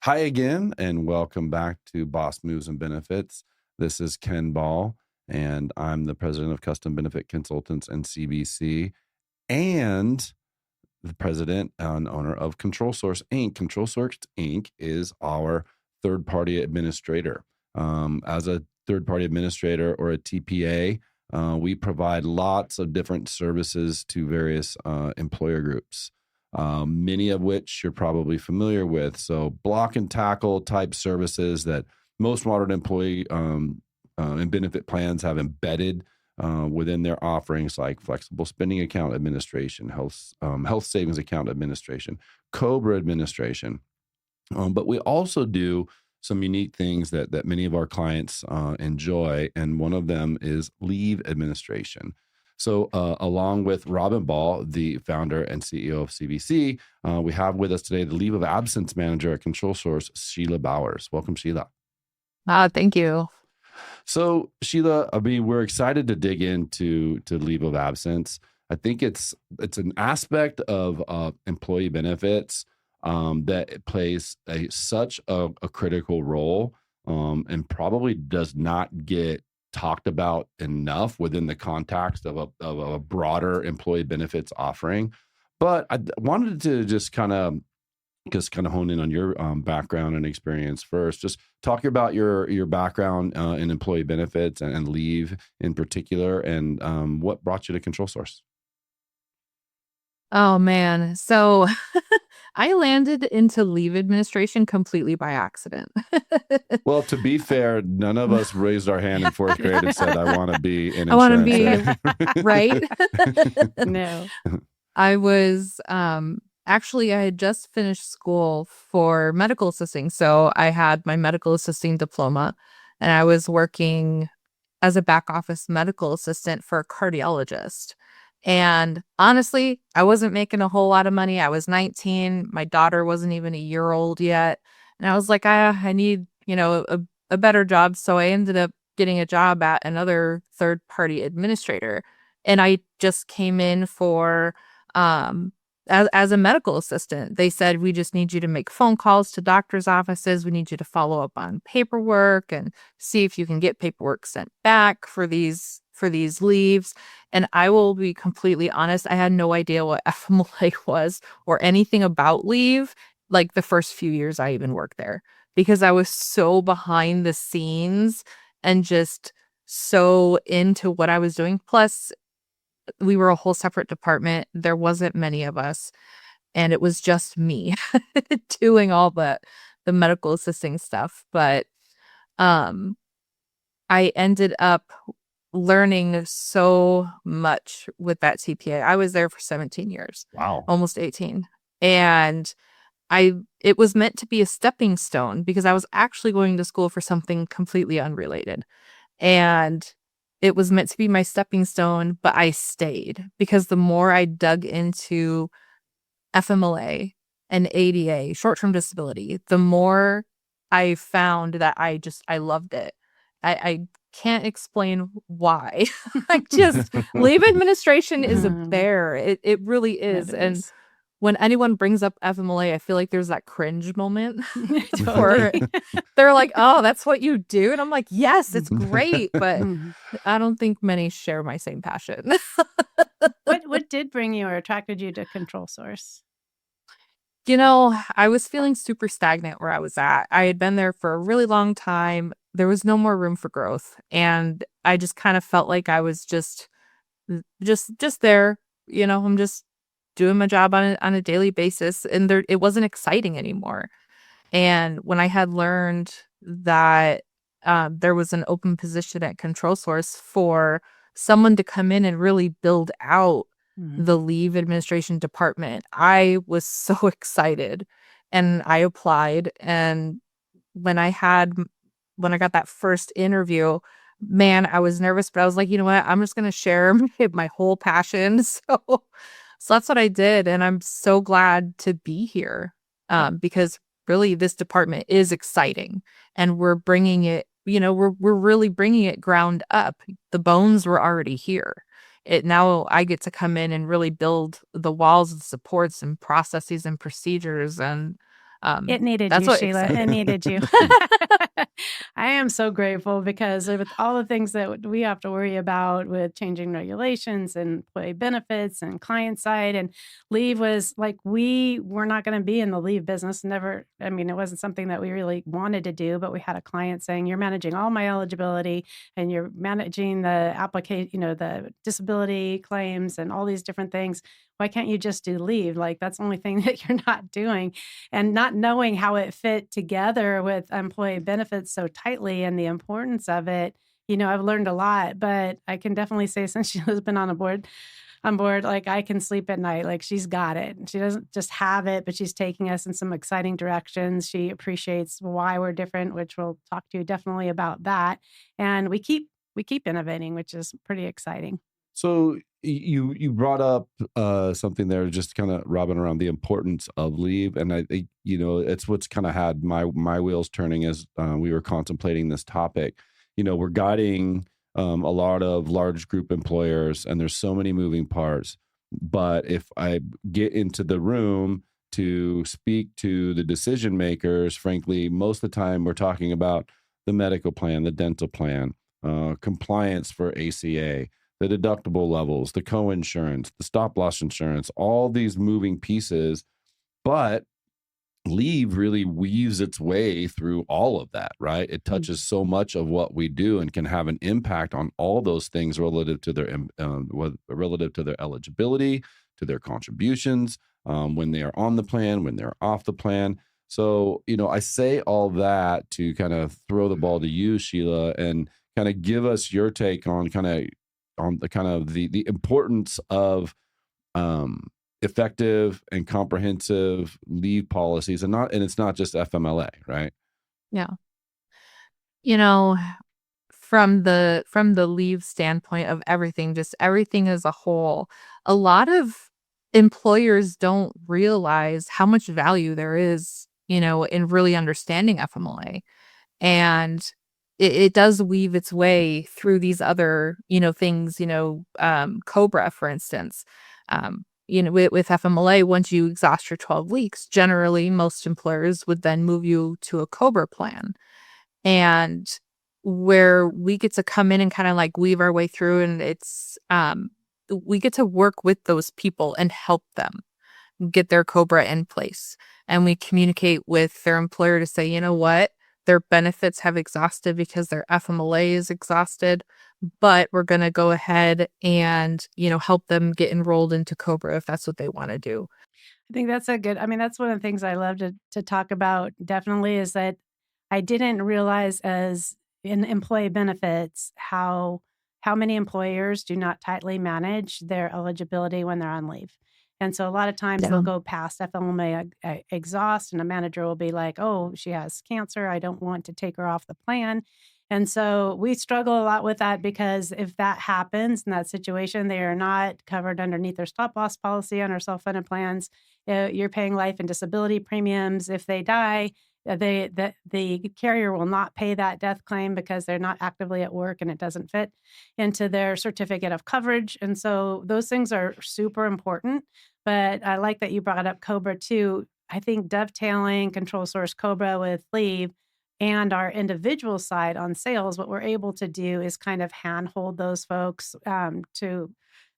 Hi again, and welcome back to Boss Moves and Benefits. This is Ken Ball, and I'm the president of Custom Benefit Consultants and CBC, and the president and owner of Control Source Inc. Control Source Inc. is our third-party administrator. As a third-party administrator or a TPA, we provide lots of different services to various employer groups. Many of which you're probably familiar with. So block and tackle type services that most modern employee and benefit plans have embedded within their offerings, like flexible spending account administration, health savings account administration, COBRA administration. But we also do some unique things that many of our clients enjoy, and one of them is leave administration. So along with Robin Ball, the founder and CEO of CBC, we have with us today the leave of absence manager at Control Source, Sheila Bowers. Welcome, Sheila. Thank you. So Sheila, we're excited to dig into leave of absence. I think it's an aspect of employee benefits that it plays such a critical role and probably does not get talked about enough within the context of a broader employee benefits offering. But I wanted to just kind of hone in on your background and experience first. Just talk about your background in employee benefits and leave in particular, and what brought you to Control Source. Oh, man. So I landed into leave administration completely by accident. Well, to be fair, none of us raised our hand in fourth grade and said, I want to be in insurance. I want to be, right? No. I was, actually, I had just finished school for medical assisting. So I had my medical assisting diploma, and I was working as a back office medical assistant for a cardiologist. And honestly, I wasn't making a whole lot of money. I was 19. My daughter wasn't even a year old yet. And I was like, I need, a better job. So I ended up getting a job at another third-party administrator. And I just came in for, as a medical assistant. They said, we just need you to make phone calls to doctors' offices. We need you to follow up on paperwork and see if you can get paperwork sent back for these leaves. And I will be completely honest, I had no idea what FMLA was or anything about leave, like the first few years I even worked there, because I was so behind the scenes and just so into what I was doing. Plus, we were a whole separate department. There wasn't many of us, and it was just me doing all the medical assisting stuff. But I ended up learning so much with that TPA. I was there for 17 years. Wow. Almost 18. And it was meant to be a stepping stone because I was actually going to school for something completely unrelated. And it was meant to be my stepping stone, but I stayed because the more I dug into FMLA and ADA, short-term disability, the more I found that I loved it. I can't explain why. Leave administration is a bear. It really is. And when anyone brings up FMLA, I feel like there's that cringe moment where they're like, oh, that's what you do. And I'm like, yes, it's great. But I don't think many share my same passion. What did bring you or attracted you to Control Source? I was feeling super stagnant where I was at. I had been there for a really long time. There was no more room for growth. And I just kind of felt like I was just there. I'm just doing my job on a daily basis. And it wasn't exciting anymore. And when I had learned that there was an open position at Control Source for someone to come in and really build out the leave administration department, I was so excited, and I applied. And when I got that first interview, man, I was nervous, but I was like, you know what? I'm just going to share my whole passion. So that's what I did. And I'm so glad to be here because really this department is exciting, and we're bringing it, we're really bringing it ground up. The bones were already here. Now I get to come in and really build the walls and supports and processes and procedures. And It needed That's you, what Sheila. excites It me. needed you. I am so grateful because with all the things that we have to worry about with changing regulations and employee benefits and client side and leave was like, we were not going to be in the leave business. Never. I mean, it wasn't something that we really wanted to do, but we had a client saying, you're managing all my eligibility and you're managing the application, the disability claims and all these different things. Why can't you just do leave? Like, that's the only thing that you're not doing. And not knowing how it fit together with employee benefits so tightly and the importance of it, I've learned a lot, but I can definitely say since Sheila's been on board, like I can sleep at night. Like she's got it. She doesn't just have it, but she's taking us in some exciting directions. She appreciates why we're different, which we'll talk to you definitely about that. And we keep innovating, which is pretty exciting. So you brought up something there, just kind of robbing around the importance of leave, and I think it's what's kind of had my wheels turning as we were contemplating this topic. We're guiding a lot of large group employers, and there's so many moving parts. But if I get into the room to speak to the decision makers, frankly, most of the time we're talking about the medical plan, the dental plan, compliance for ACA, the deductible levels, the co-insurance, the stop loss insurance, all these moving pieces. But leave really weaves its way through all of that, right? It touches so much of what we do and can have an impact on all those things relative to their eligibility, to their contributions, when they are on the plan, when they're off the plan. So, I say all that to kind of throw the ball to you, Sheila, and kind of give us your take on the importance of effective and comprehensive leave policies, and it's not just FMLA, right? Yeah. From the leave standpoint of everything, just everything as a whole, a lot of employers don't realize how much value there is, in really understanding FMLA. And it does weave its way through these other, things, COBRA, for instance. With FMLA, once you exhaust your 12 weeks, generally most employers would then move you to a COBRA plan. And where we get to come in and kind of like weave our way through, and it's we get to work with those people and help them get their COBRA in place. And we communicate with their employer to say, what? Their benefits have exhausted because their FMLA is exhausted, but we're going to go ahead and, help them get enrolled into COBRA if that's what they want to do. I think that's that's one of the things I love to talk about definitely is that I didn't realize as in employee benefits how many employers do not tightly manage their eligibility when they're on leave. And so a lot of times they'll go past FMLA exhaust and a manager will be like, oh, she has cancer. I don't want to take her off the plan. And so we struggle a lot with that because if that happens in that situation, they are not covered underneath their stop loss policy on our self-funded plans. You're paying life and disability premiums. If they die, the carrier will not pay that death claim because they're not actively at work and it doesn't fit into their certificate of coverage. And so those things are super important. But I like that you brought up COBRA too. I think dovetailing Control Source COBRA with leave and our individual side on sales, what we're able to do is kind of handhold those folks to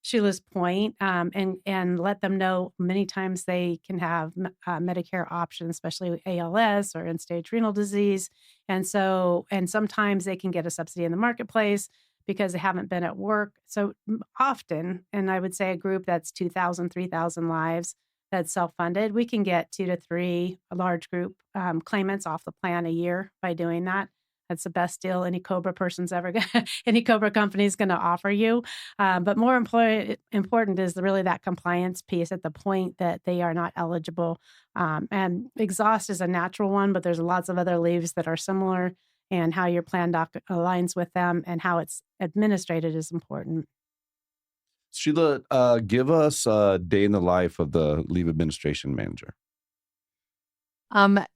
Sheila's point, and let them know many times they can have Medicare options, especially with ALS or end-stage renal disease. And sometimes they can get a subsidy in the marketplace because they haven't been at work. So often, and I would say a group that's 2,000, 3,000 lives that's self-funded, we can get 2 to 3 large group claimants off the plan a year by doing that. That's the best deal any COBRA person's any COBRA company is going to offer you. But more important is really that compliance piece at the point that they are not eligible. And exhaust is a natural one, but there's lots of other leaves that are similar, and how your plan doc aligns with them and how it's administrated is important. Sheila, give us a day in the life of the leave administration manager.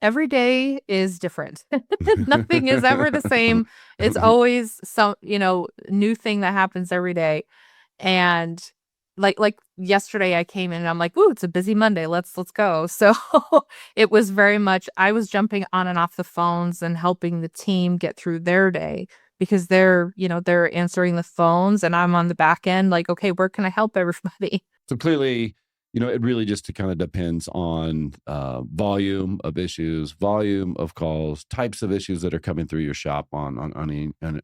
Every day is different. Nothing is ever the same. It's always some, new thing that happens every day. And like yesterday I came in and I'm like, ooh, it's a busy Monday. Let's go. So it was very much, I was jumping on and off the phones and helping the team get through their day because they're answering the phones and I'm on the back end like, okay, where can I help everybody? So clearly, it really just kind of depends on volume of issues, volume of calls, types of issues that are coming through your shop on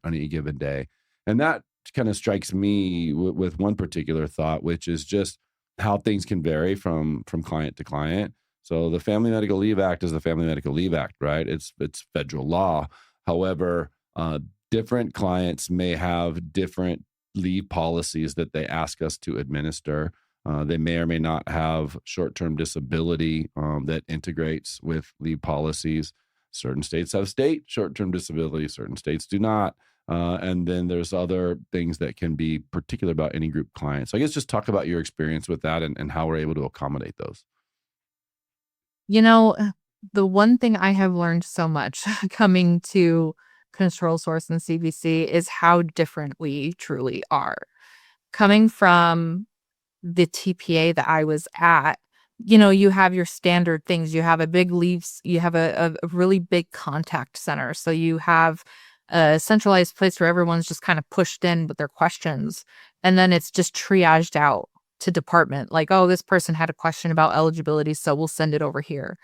any given day. And that kind of strikes me with one particular thought, which is just how things can vary from client to client. So the Family Medical Leave Act is the Family Medical Leave Act, right? It's federal law. However, different clients may have different leave policies that they ask us to administer. They may or may not have short-term disability that integrates with leave policies. Certain states have state short-term disability, certain states do not. And then there's other things that can be particular about any group client. So I guess just talk about your experience with that and how we're able to accommodate those. The one thing I have learned so much coming to Control Source and CBC is how different we truly are. Coming from the TPA that I was at, you have your standard things. You have a big leaves, you have a really big contact center. So you have a centralized place where everyone's just kind of pushed in with their questions. And then it's just triaged out to department. Like, oh, this person had a question about eligibility, so we'll send it over here.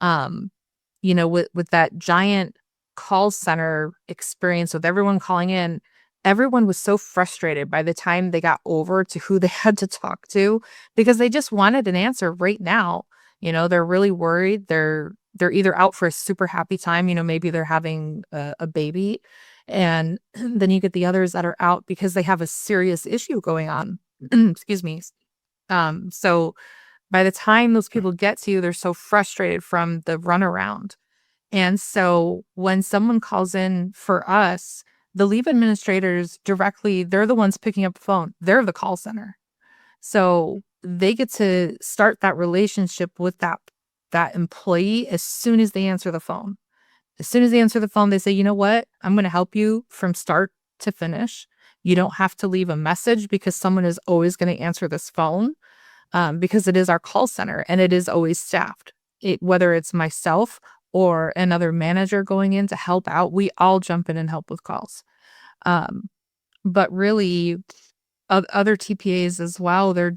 With that giant call center experience with everyone calling in, everyone was so frustrated by the time they got over to who they had to talk to because they just wanted an answer right now. They're really worried. They're either out for a super happy time, maybe they're having a baby. And then you get the others that are out because they have a serious issue going on. Excuse me. So by the time those people get to you, they're so frustrated from the runaround. And so when someone calls in for us, the leave administrators directly, they're the ones picking up the phone. They're the call center. So they get to start that relationship with that employee as soon as they answer the phone. As soon as they answer the phone, they say, you know what? I'm going to help you from start to finish. You don't have to leave a message because someone is always going to answer this phone because it is our call center and it is always staffed. Whether it's myself or another manager going in to help out, we all jump in and help with calls. But really, other TPAs as well, they're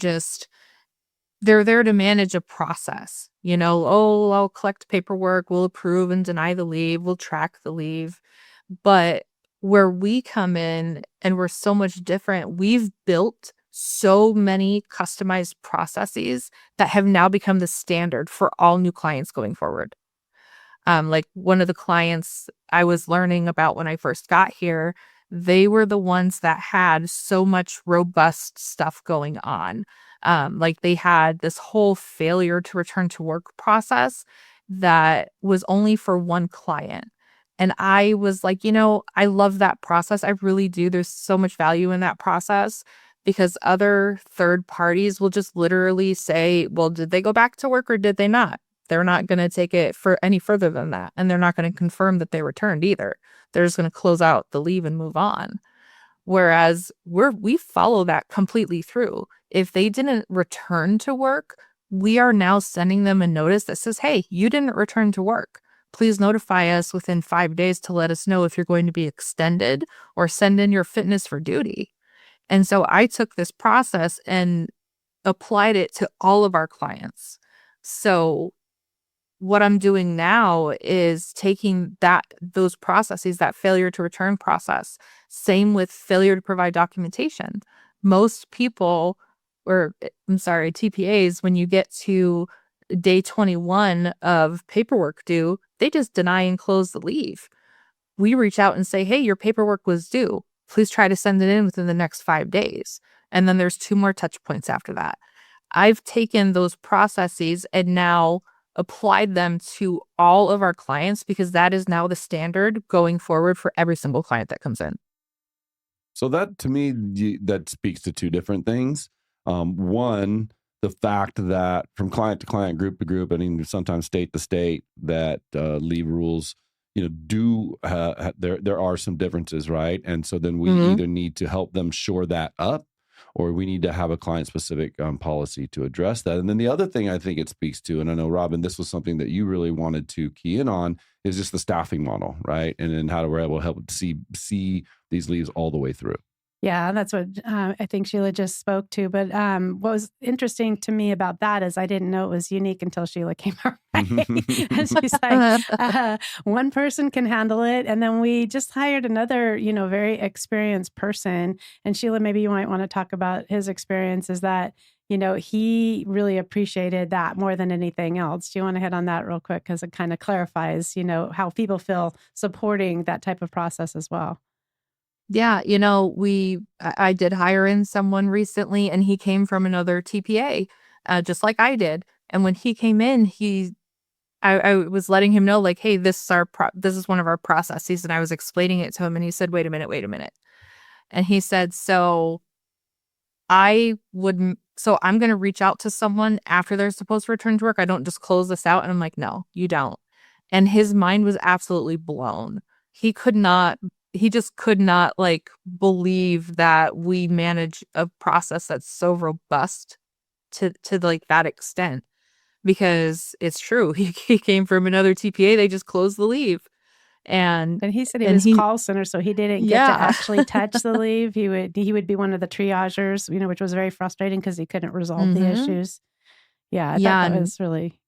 there to manage a process. I'll collect paperwork, we'll approve and deny the leave, we'll track the leave. But where we come in and we're so much different, we've built so many customized processes that have now become the standard for all new clients going forward. Like one of the clients I was learning about when I first got here, they were the ones that had so much robust stuff going on. Like they had this whole failure to return to work process that was only for one client. And I was like, I love that process. I really do. There's so much value in that process because other third parties will just literally say, well, did they go back to work or did they not? They're not going to take it for any further than that. And they're not going to confirm that they returned either. They're just going to close out the leave and move on. Whereas we follow that completely through. If they didn't return to work, we are now sending them a notice that says, hey, you didn't return to work. Please notify us within 5 days to let us know if you're going to be extended or send in your fitness for duty. And so I took this process and applied it to all of our clients. So what I'm doing now is taking those processes, that failure to return process, same with failure to provide documentation. Most people, TPAs, when you get to day 21 of paperwork due, they just deny and close the leave. We reach out and say, hey, your paperwork was due. Please try to send it in within the next 5 days. And then there's 2 more touch points after that. I've taken those processes and now applied them to all of our clients because that is now the standard going forward for every single client that comes in. So that, to me, that speaks to 2 different things. One, the fact that from client to client, group to group, and even sometimes state to state, that leave rules, there are some differences, right? And so then we either need to help them shore that up, or we need to have a client-specific policy to address that. And then the other thing I think it speaks to, and I know, Robin, this was something that you really wanted to key in on, is just the staffing model, right? And then how we're able to help see these leaves all the way through. Yeah, that's what I think Sheila just spoke to. But what was interesting to me about that is I didn't know it was unique until Sheila came our way. And she's like, one person can handle it. And then we just hired another, very experienced person. And Sheila, maybe you might want to talk about his experience, is that, he really appreciated that more than anything else. Do you want to hit on that real quick? Because it kind of clarifies, how people feel supporting that type of process as well. Yeah, I did hire in someone recently, and he came from another TPA, just like I did. And when he came in, I was letting him know, like, hey, this is one of our processes, and I was explaining it to him, and he said, wait a minute. And he said, so I'm going to reach out to someone after they're supposed to return to work. I don't just close this out. And I'm like, no, you don't. And his mind was absolutely blown. He just could not believe that we manage a process that's so robust to like that extent, because it's true. He came from another TPA. They just closed the leave. And he said he was call center, so he didn't get to actually touch the leave. He would be one of the triagers, which was very frustrating because he couldn't resolve the issues. Yeah, I thought that was really,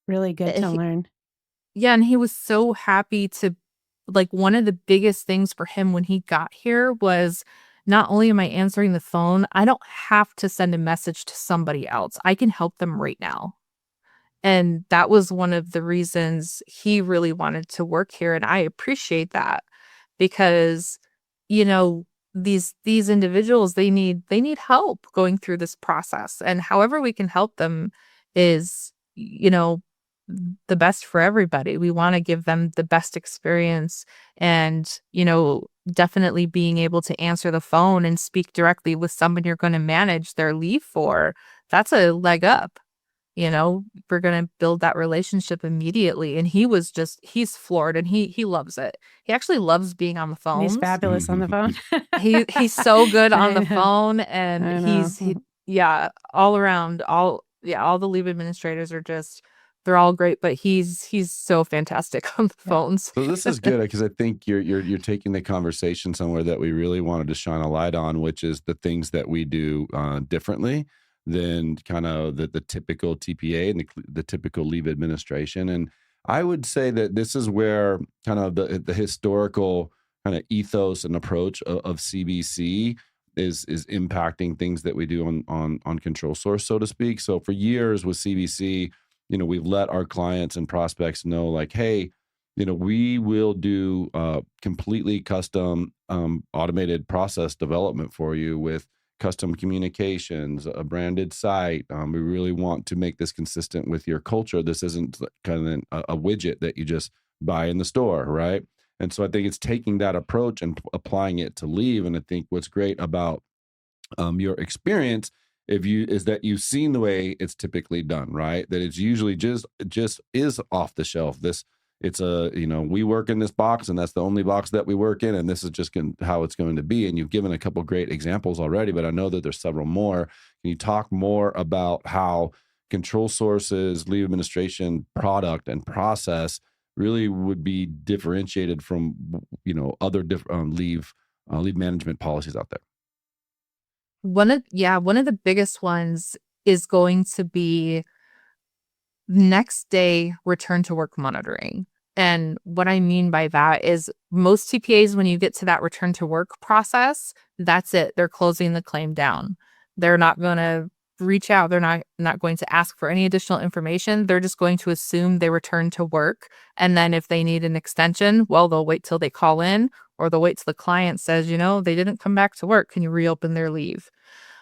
really good to learn. Yeah, and he was so happy to, one of the biggest things for him when he got here was, not only am I answering the phone, I don't have to send a message to somebody else. I can help them right now. And that was one of the reasons he really wanted to work here. And I appreciate that, because, these individuals, they need help going through this process. And however we can help them is, the best for everybody. We want to give them the best experience, and, definitely being able to answer the phone and speak directly with someone you're going to manage their leave for. That's a leg up. We're going to build that relationship immediately. And he's floored, and he loves it. He actually loves being on the phone. He's fabulous on the phone. He's so good on the phone, and all around, all the leave administrators are they're all great, but he's so fantastic on the phones. So this is good, because I think you're taking the conversation somewhere that we really wanted to shine a light on, which is the things that we do differently than kind of the typical TPA and the typical leave administration. And I would say that this is where kind of the historical kind of ethos and approach of CBC is impacting things that we do on Control Source, so to speak. So for years with CBC, we've let our clients and prospects know, like, hey, we will do completely custom automated process development for you with custom communications, a branded site. We really want to make this consistent with your culture. This isn't kind of a widget that you just buy in the store, right? And so I think it's taking that approach and applying it to leave. And I think what's great about your experience is that you've seen the way it's typically done, right? That it's usually just is off the shelf. It's we work in this box, and that's the only box that we work in, and this is just how it's going to be. And you've given a couple great examples already, but I know that there's several more. Can you talk more about how Control Source's leave administration product and process really would be differentiated from other leave management policies out there? One of the biggest ones is going to be next day return to work monitoring. And what I mean by that is, most TPAs, when you get to that return to work process, that's it. They're closing the claim down. They're not going to reach out. They're not going to ask for any additional information. They're just going to assume they return to work. And then if they need an extension, well, they'll wait till they call in, or they'll wait till the client says, they didn't come back to work. Can you reopen their leave?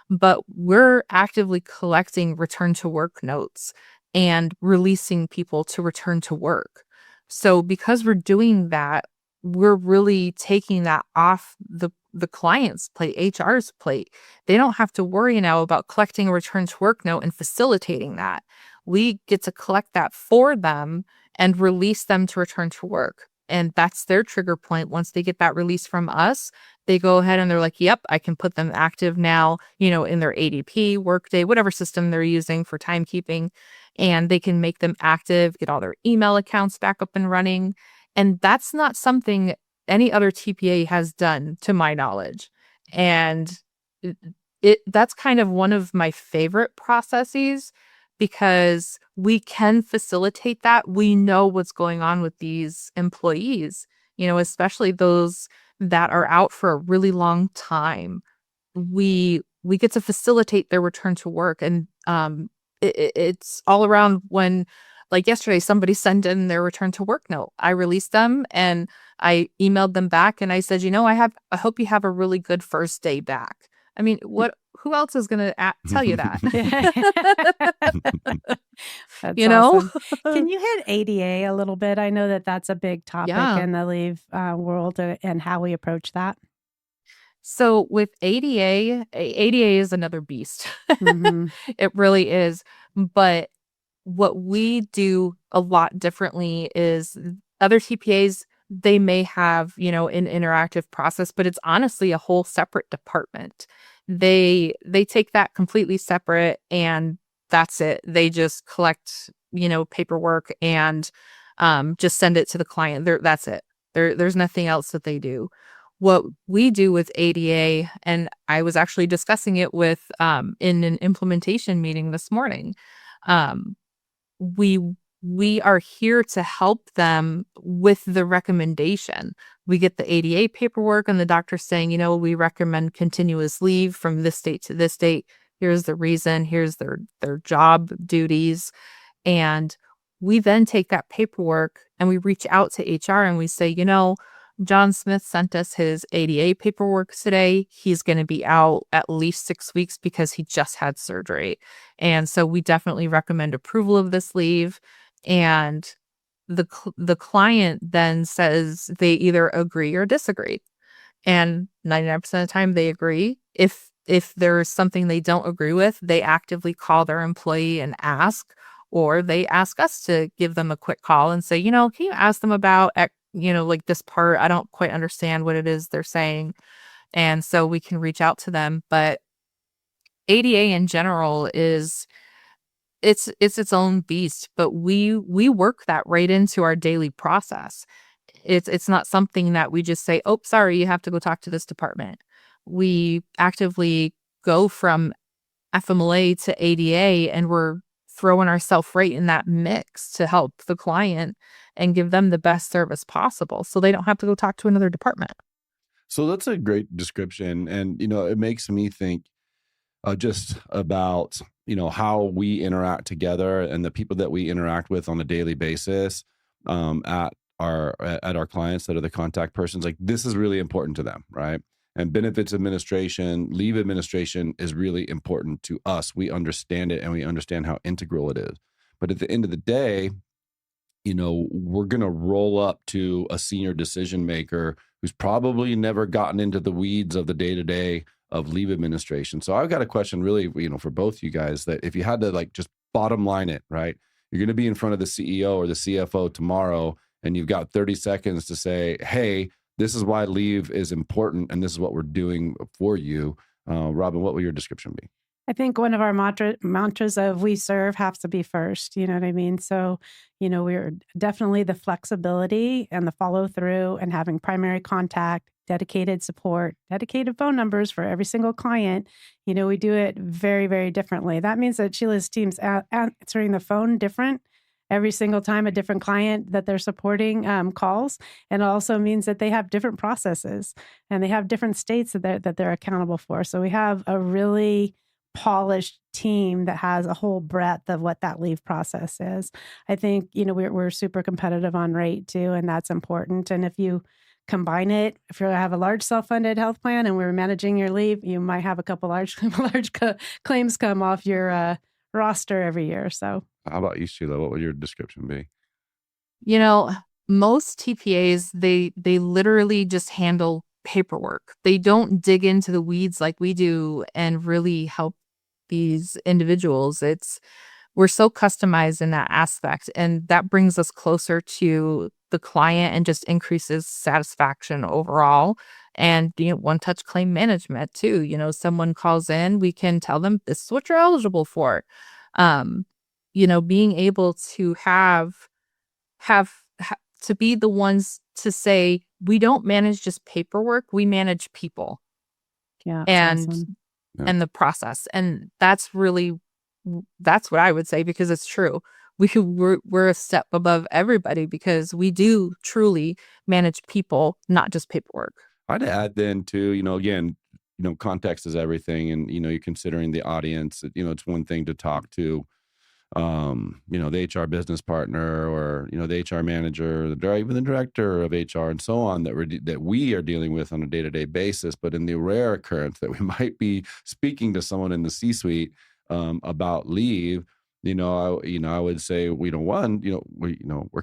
But we're actively collecting return to work notes and releasing people to return to work. So because we're doing that, we're really taking that off the client's plate, HR's plate. They don't have to worry now about collecting a return to work note and facilitating that. We get to collect that for them and release them to return to work. And that's their trigger point. Once they get that release from us, they go ahead and they're like, yep, I can put them active now, in their ADP, Workday, whatever system they're using for timekeeping. And they can make them active, get all their email accounts back up and running. And that's not something any other TPA has done, to my knowledge. And that's kind of one of my favorite processes, because we can facilitate that. We know what's going on with these employees, especially those that are out for a really long time. We get to facilitate their return to work. And it's all around when, like yesterday, somebody sent in their return to work note. I released them and I emailed them back and I said, I hope you have a really good first day back. I mean, who else is going to tell you that? That's awesome. Can you hit ADA a little bit? I know that that's a big topic in the leave world and how we approach that. So with ADA is another beast. Mm-hmm. It really is. But what we do a lot differently is other TPAs, they may have, an interactive process, but it's honestly a whole separate department. They take that completely separate and that's it. They just collect, paperwork and just send it to the client. That's it. There's nothing else that they do. What we do with ADA, and I was actually discussing it with in an implementation meeting this morning, we are here to help them with the recommendation. We get the ADA paperwork and the doctor saying, we recommend continuous leave from this date to this date. Here's the reason, here's their job duties. And we then take that paperwork and we reach out to HR and we say, John Smith sent us his ADA paperwork today. He's going to be out at least 6 weeks because he just had surgery. And so we definitely recommend approval of this leave. And the client then says they either agree or disagree. And 99% of the time they agree. If there's something they don't agree with, they actively call their employee and ask, or they ask us to give them a quick call and say, can you ask them about, like this part? I don't quite understand what it is they're saying. And so we can reach out to them. But ADA in general it's its own beast, but we work that right into our daily process. It's not something that we just say, oh, sorry, you have to go talk to this department. We actively go from FMLA to ADA, and we're throwing ourselves right in that mix to help the client and give them the best service possible so they don't have to go talk to another department. So that's a great description. And, it makes me think just about, how we interact together and the people that we interact with on a daily basis at our clients that are the contact persons. Like, this is really important to them, right? And benefits administration, leave administration is really important to us. We understand it and we understand how integral it is. But at the end of the day, we're going to roll up to a senior decision maker who's probably never gotten into the weeds of the day-to-day of leave administration. So I've got a question really, for both you guys, that if you had to just bottom line it, right? You're going to be in front of the CEO or the CFO tomorrow, and you've got 30 seconds to say, hey, this is why leave is important, and this is what we're doing for you. Robin, what will your description be? I think one of our mantras of we serve has to be first. You know what I mean? So, we're definitely the flexibility and the follow through and having primary contact, dedicated support, dedicated phone numbers for every single client. We do it very, very differently. That means that Sheila's team's answering the phone different every single time a different client that they're supporting calls. And it also means that they have different processes and they have different states that they're accountable for. So we have a really polished team that has a whole breadth of what that leave process is. I think, we're super competitive on rate too, and that's important. And if you combine it, if you have a large self-funded health plan and we're managing your leave, you might have a couple large claims come off your roster every year. So how about you, Sheila? What would your description be? Most TPAs, they literally just handle paperwork. They don't dig into the weeds like we do and really help these individuals. we're so customized in that aspect, and that brings us closer to the client and just increases satisfaction overall. And one-touch claim management too. Someone calls in, we can tell them this is what you're eligible for. Being able to have to be the ones to say, we don't manage just paperwork, we manage people. Yeah, and awesome. and the process. And that's what I would say, because it's true. We're a step above everybody because we do truly manage people, not just paperwork. I'd add then too, again, context is everything. And, you're considering the audience. It's one thing to talk to, the HR business partner or, the HR manager, even the director of HR and so on that we are dealing with on a day-to-day basis. But in the rare occurrence that we might be speaking to someone in the C-suite about leave, I would say, we're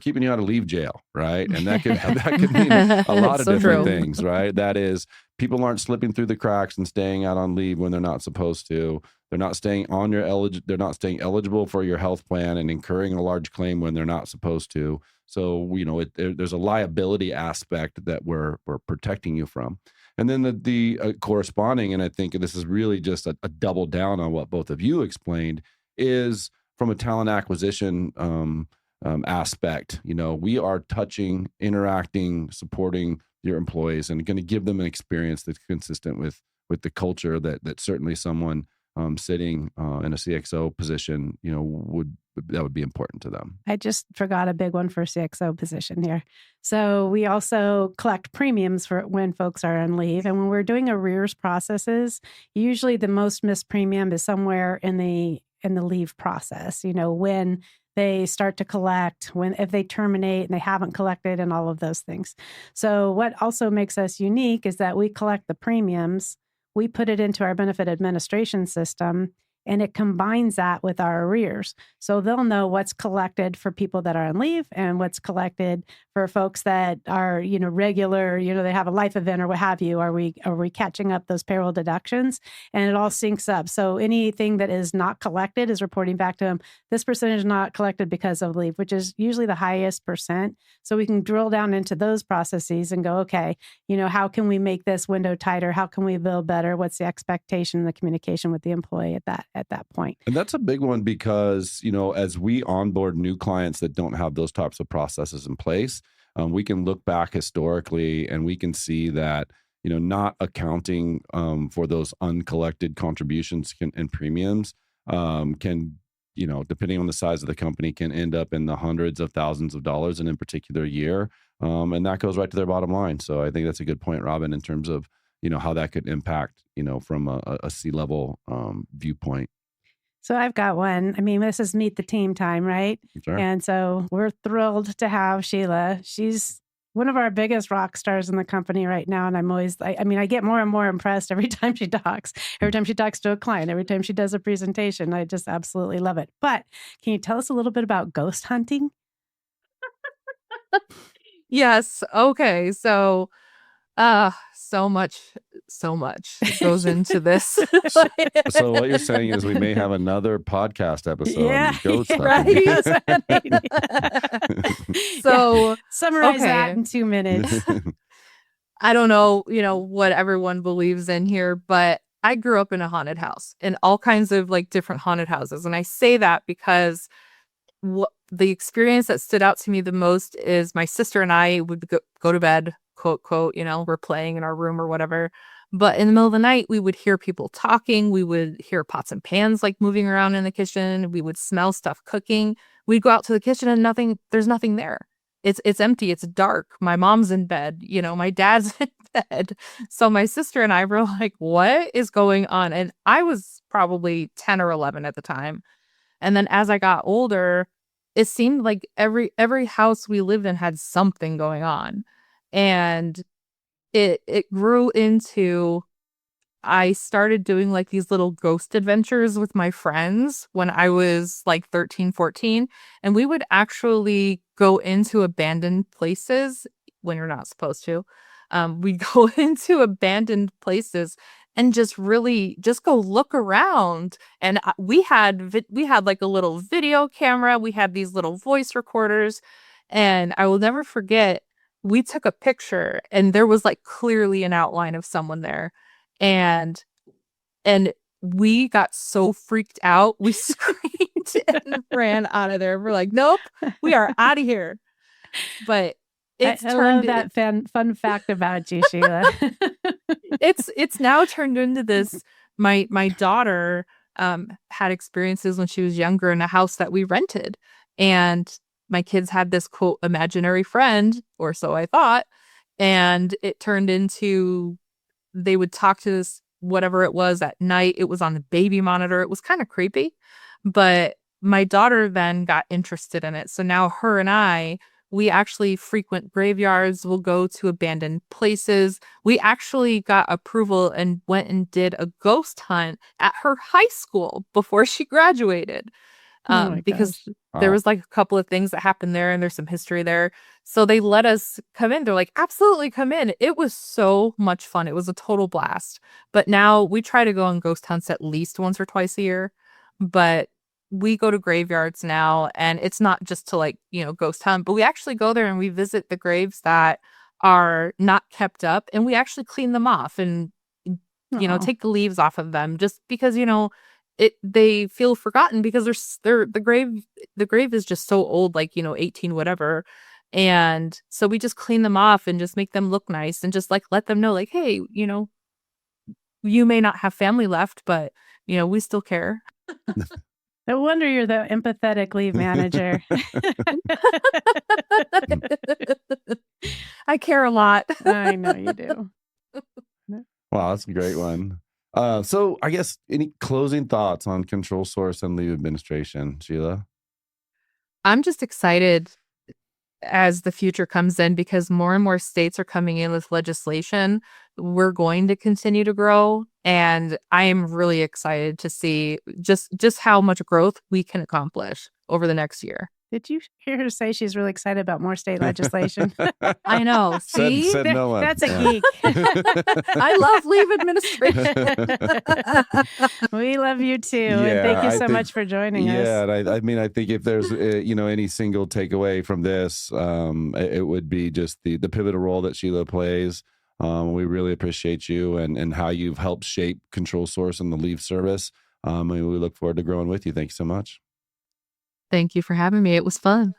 keeping you out of leave jail, right? And that could mean a lot of So different true. things, right? That is, people aren't slipping through the cracks and staying out on leave when they're not supposed to. They're not staying they're not staying eligible for your health plan and incurring a large claim when they're not supposed to. So, there's a liability aspect that we're protecting you from. And then the corresponding, and I think this is really just a double down on what both of you explained, is from a talent acquisition aspect. We are touching, interacting, supporting your employees, and going to give them an experience that's consistent with the culture that certainly someone sitting in a CXO position, would be important to them. I just forgot a big one for CXO position here. So we also collect premiums for when folks are on leave. And when we're doing arrears processes, usually the most missed premium is somewhere in the leave process, when they start to collect, if they terminate and they haven't collected and all of those things. So what also makes us unique is that we collect the premiums, we put it into our benefit administration system, and it combines that with our arrears. So they'll know what's collected for people that are on leave and what's collected for folks that are, regular, they have a life event or what have you. Are we catching up those payroll deductions? And it all syncs up. So anything that is not collected is reporting back to them. This percentage is not collected because of leave, which is usually the highest percent. So we can drill down into those processes and go, okay, how can we make this window tighter? How can we bill better? What's the expectation, the communication with the employee at that point? And that's a big one because, as we onboard new clients that don't have those types of processes in place, we can look back historically and we can see that, not accounting for those uncollected contributions and premiums can, depending on the size of the company, can end up in the hundreds of thousands of dollars in a particular year. And that goes right to their bottom line. So I think that's a good point, Robin, in terms of, how that could impact, from a C-level viewpoint. So I've got one. I mean, this is meet the team time, right? Sure. And so we're thrilled to have Sheila. She's one of our biggest rock stars in the company right now. And I'm always, I get more and more impressed every time she talks, every time she talks to a client, every time she does a presentation. I just absolutely love it. But can you tell us a little bit about ghost hunting? Yes. Okay. So so much goes into this. So what you're saying is we may have another podcast episode on ghost hunting. So summarize that in 2 minutes. I don't know, what everyone believes in here, but I grew up in a haunted house, in all kinds of different haunted houses. And I say that because the experience that stood out to me the most is my sister and I would go to bed, quote, quote, we're playing in our room or whatever. But in the middle of the night, we would hear people talking. We would hear pots and pans moving around in the kitchen. We would smell stuff cooking. We'd go out to the kitchen and there's nothing there. It's empty. It's dark. My mom's in bed. My dad's in bed. So my sister and I were like, what is going on? And I was probably 10 or 11 at the time. And then as I got older, it seemed like every house we lived in had something going on. And it grew into, I started doing these little ghost adventures with my friends when I was 13, 14. And we would actually go into abandoned places when you're not supposed to. We'd go into abandoned places and just really just go look around. And we had like a little video camera. We had these little voice recorders, and I will never forget, we took a picture and there was like clearly an outline of someone there. And we got so freaked out. We screamed and ran out of there. We're like, nope, we are out of here. But I love that fun fact about you, Sheila. It's now turned into this. My daughter had experiences when she was younger in a house that we rented. And my kids had this quote imaginary friend, or so I thought. And it turned into, they would talk to this whatever it was at night. It was on the baby monitor. It was kind of creepy, but my daughter then got interested in it. So now her and we actually frequent graveyards. We'll go to abandoned places. We actually got approval and went and did a ghost hunt at her high school before she graduated. Because there was like a couple of things that happened there, and there's some history there. So they let us come in. They're like, absolutely come in. It was so much fun. It was a total blast. But now we try to go on ghost hunts at least once or twice a year. But we go to graveyards now, and it's not just to like, ghost hunt, but we actually go there and we visit the graves that are not kept up, and we actually clean them off and, take the leaves off of them, just because, they feel forgotten because the grave is just so old, like 18 whatever, and so we just clean them off and just make them look nice and just like let them know like, hey, you may not have family left, but we still care. No wonder you're the empathetic leave manager. I care a lot. I know you do. Wow, that's a great one. So I guess any closing thoughts on Control Source and leave administration, Sheila? I'm just excited as the future comes in, because more and more states are coming in with legislation. We're going to continue to grow, and I am really excited to see just how much growth we can accomplish over the next year. Did you hear her say she's really excited about more state legislation? I know. See? Said no one. That's a geek. I love leave administration. We love you too. And thank you so much for joining us. Yeah, I mean, I think if there's, any single takeaway from this, it would be just the pivotal role that Sheila plays. We really appreciate you and how you've helped shape Control Source and the leave service. And we look forward to growing with you. Thank you so much. Thank you for having me. It was fun.